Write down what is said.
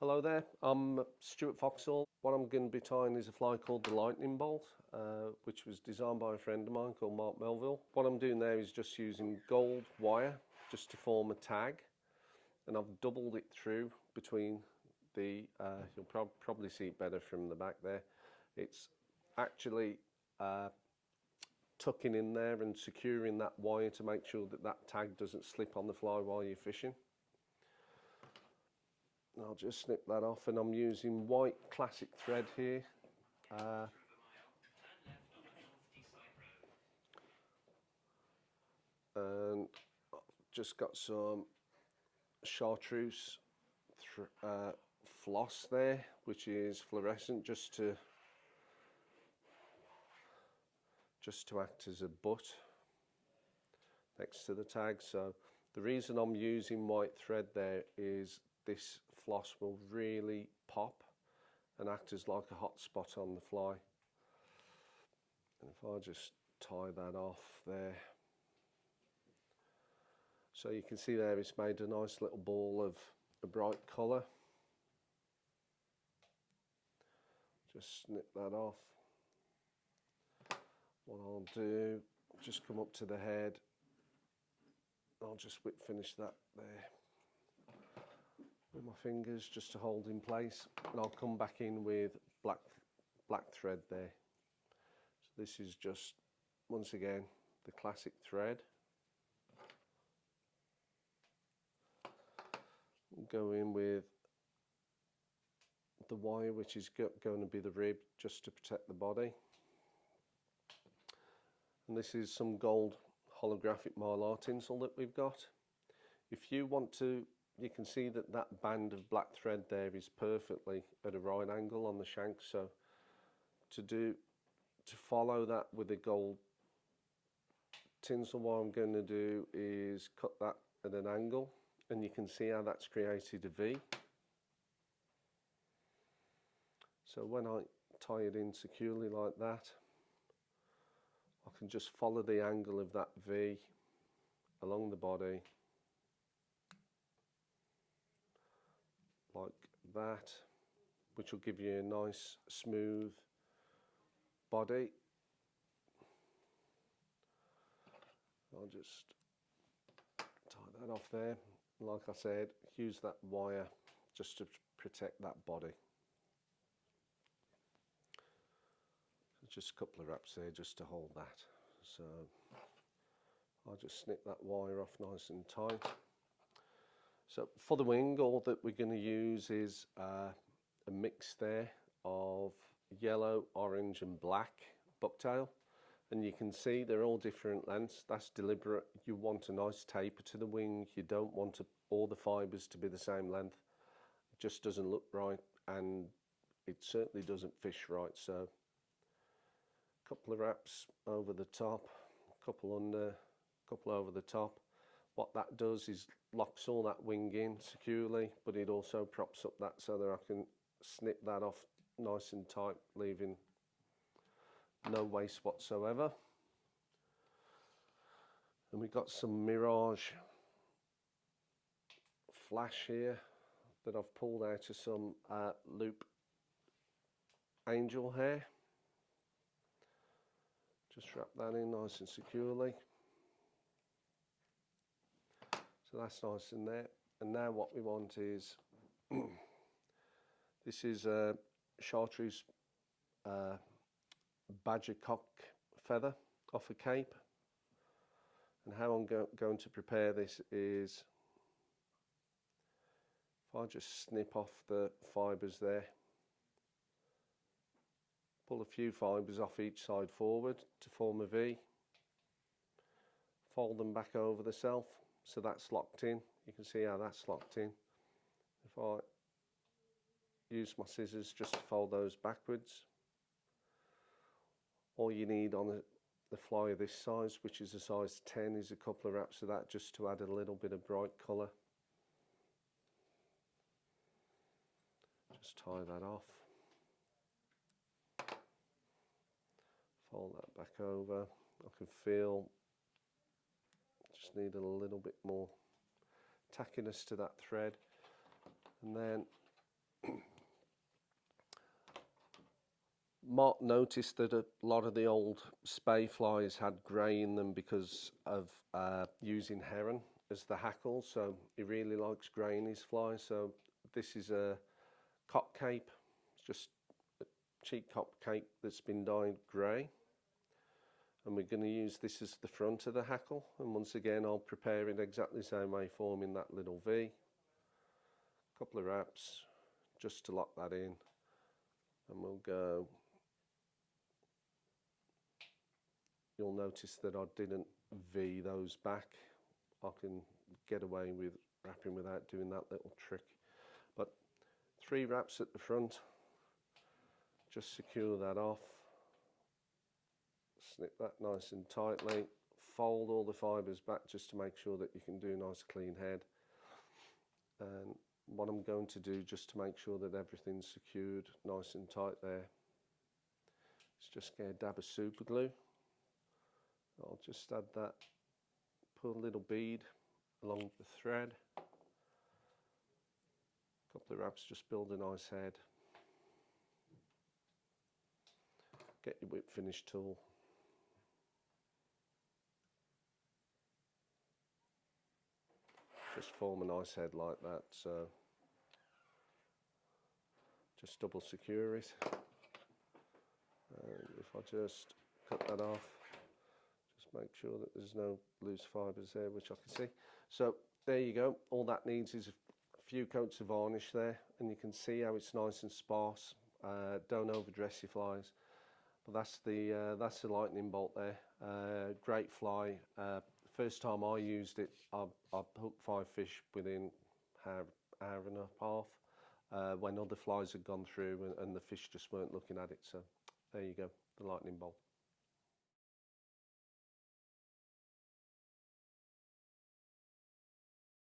Hello there, I'm Stuart Foxall. What I'm going to be tying is a fly called the lightning bolt, which was designed by a friend of mine called Mark Melville. What I'm doing there is just using gold wire just to form a tag, and I've doubled it through between the, you'll probably see it better from the back there. It's actually tucking in there and securing that wire to make sure that that tag doesn't slip on the fly while you're fishing. I'll just snip that off, and I'm using white classic thread here. And I've just got some chartreuse floss there, which is fluorescent, just to act as a butt next to the tag. So the reason I'm using white thread there is this floss will really pop and act as like a hot spot on the fly. And if I just tie that off there, so you can see there it's made a nice little ball of a bright colour. Just snip that off. What I'll do, just come up to the head, I'll just whip finish that there with my fingers just to hold in place, and I'll come back in with black thread there. So this is just, once again, the classic thread. Go in with the wire, which is going to be the rib, just to protect the body. And this is some gold holographic mylar tinsel that we've got. If you want to, you can see that that band of black thread there is perfectly at a right angle on the shank. So to follow that with the gold tinsel, what I'm going to do is cut that at an angle, and you can see how that's created a V. So when I tie it in securely like that, I can just follow the angle of that V along the body like that, which will give you a nice smooth body. I'll just tie that off there. Like I said, use that wire just to protect that body. Just a couple of wraps there just to hold that. So I'll just snip that wire off nice and tight. So for the wing, all that we're going to use is a mix there of yellow, orange and black bucktail. And you can see they're all different lengths. That's deliberate. You want a nice taper to the wing. You don't want all the fibres to be the same length. It just doesn't look right, and it certainly doesn't fish right. So a couple of wraps over the top, a couple under, a couple over the top. What that does is locks all that wing in securely, but it also props up that so that I can snip that off nice and tight, leaving no waste whatsoever. And we've got some Mirage flash here that I've pulled out of some loop angel hair. Just wrap that in nice and securely. So that's nice in there. And now what we want is, this is a chartreuse badger cock feather off a cape. And how I'm going to prepare this is, if I just snip off the fibres there, pull a few fibres off each side forward to form a V, fold them back over the self so that's locked in. You can see how that's locked in. If I use my scissors just to fold those backwards, all you need on the fly of this size, which is a size 10, is a couple of wraps of that just to add a little bit of bright colour. Just tie that off, fold that back over. I can feel, just need a little bit more tackiness to that thread, and then Mark noticed that a lot of the old spay flies had grey in them because of using heron as the hackle, so he really likes grey in his fly. So this is a cop cape, it's just a cheap cop cape that's been dyed grey, and we're going to use this as the front of the hackle. And once again, I'll prepare it exactly the same way, forming that little V. A couple of wraps just to lock that in, and we'll go. You'll notice that I didn't V those back. I can get away with wrapping without doing that little trick. But 3 wraps at the front, just secure that off, snip that nice and tightly, fold all the fibres back just to make sure that you can do a nice clean head. And what I'm going to do, just to make sure that everything's secured nice and tight there, is just get a dab of super glue. I'll just add that, put a little bead along the thread, a couple of wraps, just build a nice head. Get your whip finish tool, just form a nice head like that. So just double secure it, and if I just cut that off, just make sure that there's no loose fibres there, which I can see. So there you go. All that needs is a few coats of varnish there, and you can see how it's nice and sparse. Don't overdress your flies. But that's the lightning bolt there. Great fly. First time I used it, I hooked 5 fish within an hour and a half, when other flies had gone through and the fish just weren't looking at it. So there you go, the lightning bolt.